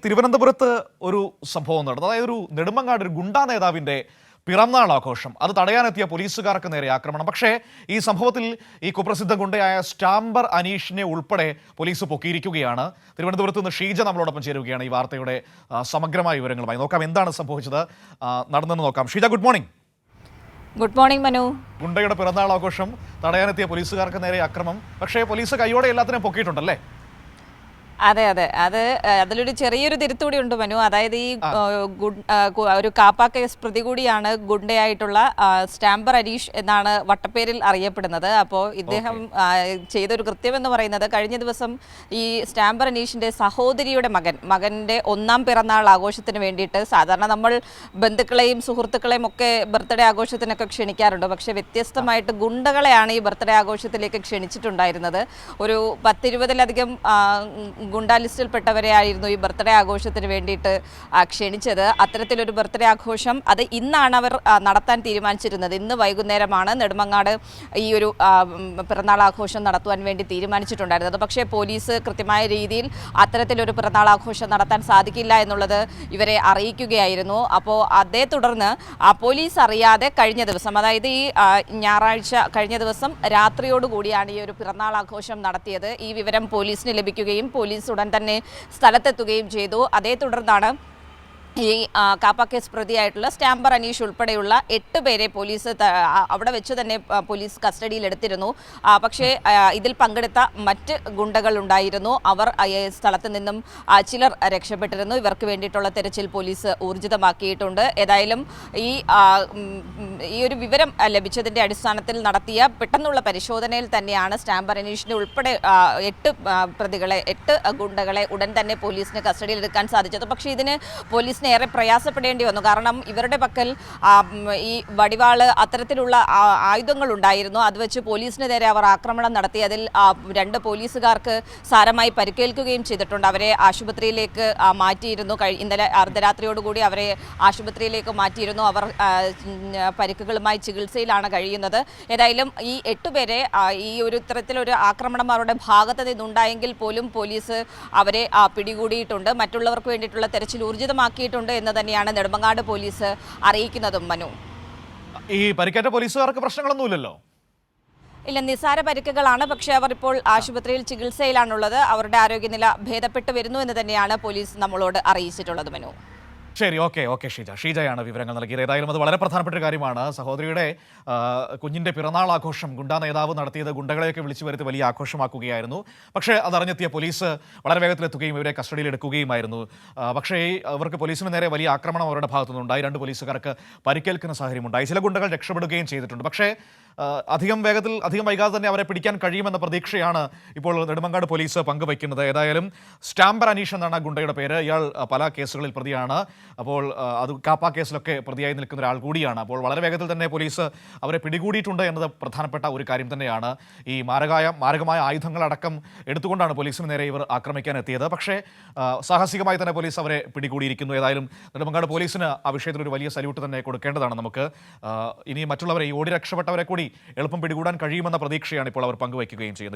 തിരുവനന്തപുരത്ത് ഒരു സംഭവം നടന്നു. അതായത് ഒരു നെടുമങ്ങാട് ഒരു ഗുണ്ടാ നേതാവിന്റെ പിറന്നാൾ ആഘോഷം അത് തടയാനെത്തിയ പോലീസുകാർക്ക് നേരെ ആക്രമണം. പക്ഷേ ഈ സംഭവത്തിൽ ഈ കുപ്രസിദ്ധ ഗുണ്ടയായ സ്റ്റാംബർ അനീഷിനെ ഉൾപ്പെടെ പോലീസ് പൊക്കിയിരിക്കുകയാണ്. തിരുവനന്തപുരത്ത് നിന്ന് ഷീജ നമ്മളോടൊപ്പം ചേരുകയാണ് ഈ വാർത്തയുടെ സമഗ്രമായ വിവരങ്ങളുമായി. നോക്കാം എന്താണ് സംഭവിച്ചത്, നടന്നെന്ന് നോക്കാം. Sheeja, good morning. Good morning Manu. ഗുണ്ടയുടെ പിറന്നാൾ ആഘോഷം തടയാനെത്തിയ പോലീസുകാർക്ക് നേരെ ആക്രമണം. പക്ഷേ പോലീസ് കൈയോടെ എല്ലാത്തിനെയും പൊക്കിയിട്ടുണ്ടല്ലേ? അതെ അതെ അത് അതിലൊരു ചെറിയൊരു തിരുത്തൂടി ഉണ്ട് മനു. അതായത് ഈ ഒരു കാപ്പ കേസ് പ്രതി കൂടിയാണ് ഗുണ്ടയായിട്ടുള്ള സ്റ്റാംബർ അനീഷ് എന്നാണ് വട്ടപ്പേരിൽ അറിയപ്പെടുന്നത്. അപ്പോൾ ഇദ്ദേഹം ചെയ്തൊരു കൃത്യം എന്ന് പറയുന്നത്, കഴിഞ്ഞ ദിവസം ഈ സ്റ്റാംബർ അനീഷിന്റെ സഹോദരിയുടെ മകന്റെ 1ാം പിറന്നാൾ ആഘോഷത്തിന് വേണ്ടിയിട്ട് സാധാരണ നമ്മൾ ബന്ധുക്കളെയും സുഹൃത്തുക്കളെയും ഒക്കെ ബർത്ത്ഡേ ആഘോഷത്തിനൊക്കെ ക്ഷണിക്കാറുണ്ട്. പക്ഷേ വ്യത്യസ്തമായിട്ട് ഗുണ്ടകളെയാണ് ഈ ബർത്ത്ഡേ ആഘോഷത്തിലേക്ക് ക്ഷണിച്ചിട്ടുണ്ടായിരുന്നത്. ഒരു 10-20ലധികം ഗുണ്ടാ ലിസ്റ്റിൽപ്പെട്ടവരെ ആയിരുന്നു ഈ ബർത്ത്ഡേ ആഘോഷത്തിന് വേണ്ടിയിട്ട് ക്ഷണിച്ചത്. അത്തരത്തിലൊരു ബർത്ത്ഡേ ആഘോഷം അത് ഇന്നാണ് അവർ നടത്താൻ തീരുമാനിച്ചിരുന്നത്. ഇന്ന് വൈകുന്നേരമാണ് നെടുമങ്ങാട് ഈ ഒരു പിറന്നാൾ ആഘോഷം നടത്തുവാൻ വേണ്ടി തീരുമാനിച്ചിട്ടുണ്ടായിരുന്നത്. പക്ഷേ പോലീസ് കൃത്യമായ രീതിയിൽ അത്തരത്തിലൊരു പിറന്നാൾ ആഘോഷം നടത്താൻ സാധിക്കില്ല എന്നുള്ളത് ഇവരെ അറിയിക്കുകയായിരുന്നു. അപ്പോൾ അതേ തുടർന്ന് പോലീസ് അറിയാതെ കഴിഞ്ഞ ദിവസം, അതായത് ഈ ഞായറാഴ്ച കഴിഞ്ഞ ദിവസം രാത്രിയോടുകൂടിയാണ് ഈ ഒരു പിറന്നാൾ ആഘോഷം നടത്തിയത്. ഈ വിവരം പോലീസിന് ലഭിക്കുകയും പോലീസ് ഉടൻ തന്നെ സ്ഥലത്തെത്തുകയും ചെയ്തു. അതേ തുടർന്നാണ് ഈ കാപ്പ കേസ് പ്രതിയായിട്ടുള്ള സ്റ്റാംബർ അനീഷ് ഉൾപ്പെടെയുള്ള 8 പേരെ പോലീസ് അവിടെ വെച്ച് തന്നെ പോലീസ് കസ്റ്റഡിയിലെടുത്തിരുന്നു. പക്ഷേ ഇതിൽ പങ്കെടുത്ത മറ്റ് ഗുണ്ടകൾ ഉണ്ടായിരുന്നു. അവർ സ്ഥലത്ത് നിന്നും ചിലർ രക്ഷപ്പെട്ടിരുന്നു. ഇവർക്ക് വേണ്ടിയിട്ടുള്ള തെരച്ചിൽ പോലീസ് ഊർജിതമാക്കിയിട്ടുണ്ട്. ഏതായാലും ഈ ഒരു വിവരം ലഭിച്ചതിൻ്റെ അടിസ്ഥാനത്തിൽ നടത്തിയ പെട്ടെന്നുള്ള പരിശോധനയിൽ തന്നെയാണ് സ്റ്റാംബർ അനീഷിനെ ഉൾപ്പെടെ 8 ഗുണ്ടകളെ ഉടൻ തന്നെ പോലീസിന് കസ്റ്റഡിയിലെടുക്കാൻ സാധിച്ചത്. പക്ഷേ ഇതിന് പോലീസ് ഏറെ പ്രയാസപ്പെടേണ്ടി വന്നു. കാരണം ഇവരുടെ പക്കൽ ഈ വടിവാള് അത്തരത്തിലുള്ള ആയുധങ്ങൾ ഉണ്ടായിരുന്നു. അത് വെച്ച് പോലീസിന് നേരെ അവർ ആക്രമണം നടത്തി. അതിൽ 2 പോലീസുകാർക്ക് സാരമായി പരിക്കേൽക്കുകയും ചെയ്തിട്ടുണ്ട്. അവരെ ആശുപത്രിയിലേക്ക് മാറ്റിയിരുന്നു. ഇന്നലെ അർദ്ധരാത്രിയോടുകൂടി അവരെ ആശുപത്രിയിലേക്ക് മാറ്റിയിരുന്നു. അവർ പരിക്കുകളുമായി ചികിത്സയിലാണ് കഴിയുന്നത്. ഏതായാലും ഈ 8 പേരെ ഈ ഒരു ഇത്തരത്തിലൊരു ആക്രമണം അവരുടെ ഭാഗത്ത് നിന്നുണ്ടായെങ്കിൽ പോലും പോലീസ് അവരെ പിടികൂടിയിട്ടുണ്ട്. മറ്റുള്ളവർക്ക് വേണ്ടിയിട്ടുള്ള തെരച്ചിൽ ഊർജിതമാക്കിയിട്ടുണ്ട് എന്ന് തന്നെയാണ് നെടുമങ്ങാട് പോലീസ് അറിയിക്കുന്നതും. മനു, ഈ പരിക്കേറ്റ പോലീസുകാർക്ക് പ്രശ്നങ്ങളൊന്നുമില്ലല്ലോ? ഇല്ല, നിസ്സാര പരിക്കുകളാണ്. പക്ഷേ അവർ ഇപ്പോൾ ആശുപത്രിയിൽ ചികിത്സയിലാണുള്ളത്. അവരുടെ ആരോഗ്യനില ഭേദപ്പെട്ടു വരുന്നു എന്ന് തന്നെയാണ് പോലീസ് നമ്മളോട് അറിയിച്ചിട്ടുള്ളത്. മനു, ശരി, ഓക്കെ ഷീജയാണ് വിവരങ്ങൾ നൽകിയത്. ഏതായാലും അത് വളരെ പ്രധാനപ്പെട്ട ഒരു കാര്യമാണ്. സഹോദരിയുടെ കുഞ്ഞിൻ്റെ പിറന്നാൾ ആഘോഷം ഗുണ്ടാ നേതാവ് നടത്തിയത് ഗുണ്ടകളെയൊക്കെ വിളിച്ചു വരുത്തി വലിയ ആഘോഷമാക്കുകയായിരുന്നു. പക്ഷേ അതറിഞ്ഞെത്തിയ പോലീസ് വളരെ വേഗത്തിലെത്തുകയും ഇവരെ കസ്റ്റഡിയിൽ എടുക്കുകയുമായിരുന്നു. പക്ഷേ അവർക്ക് പോലീസിന് നേരെ വലിയ ആക്രമണം അവരുടെ ഭാഗത്തുനിന്നുണ്ടായി. 2 പോലീസുകാർക്ക് പരിക്കേൽക്കുന്ന സാഹചര്യമുണ്ടായി. ചില ഗുണ്ടകൾ രക്ഷപ്പെടുകയും ചെയ്തിട്ടുണ്ട്. പക്ഷേ അധികം വൈകാതെ തന്നെ അവരെ പിടിക്കാൻ കഴിയുമെന്ന പ്രതീക്ഷയാണ് ഇപ്പോൾ നെടുമങ്ങാട് പോലീസ് പങ്കുവയ്ക്കുന്നത്. ഏതായാലും സ്റ്റാംബർ അനീഷ് എന്നാണ് ഗുണ്ടയുടെ പേര്. ഇയാൾ പല കേസുകളിൽ പ്രതിയാണ്. അപ്പോൾ അത് കാപ്പ കേസിലൊക്കെ പ്രതിയായി നിൽക്കുന്ന ഒരാൾ കൂടിയാണ്. അപ്പോൾ വളരെ വേഗത്തിൽ തന്നെ പോലീസ് അവരെ പിടികൂടിയിട്ടുണ്ട് എന്നത് പ്രധാനപ്പെട്ട ഒരു കാര്യം തന്നെയാണ്. ഈ മാരകമായ ആയുധങ്ങളടക്കം എടുത്തുകൊണ്ടാണ് പോലീസിന് നേരെ ഇവർ ആക്രമിക്കാൻ എത്തിയത്. പക്ഷേ സാഹസികമായി തന്നെ പോലീസ് അവരെ പിടികൂടിയിരിക്കുന്നു. ഏതായാലും നെടുമങ്ങാട് പോലീസിന് ആ വിഷയത്തിൽ ഒരു വലിയ സല്യൂട്ട് തന്നെ കൊടുക്കേണ്ടതാണ് നമുക്ക്. ഇനി മറ്റുള്ളവരെ, ഈ ഓടി രക്ഷപ്പെട്ടവരെ കൂടി എളുപ്പം പിടികൂടാൻ കഴിയുമെന്ന പ്രതീക്ഷയാണ് ഇപ്പോൾ അവർ പങ്കുവയ്ക്കുകയും ചെയ്യുന്നത്.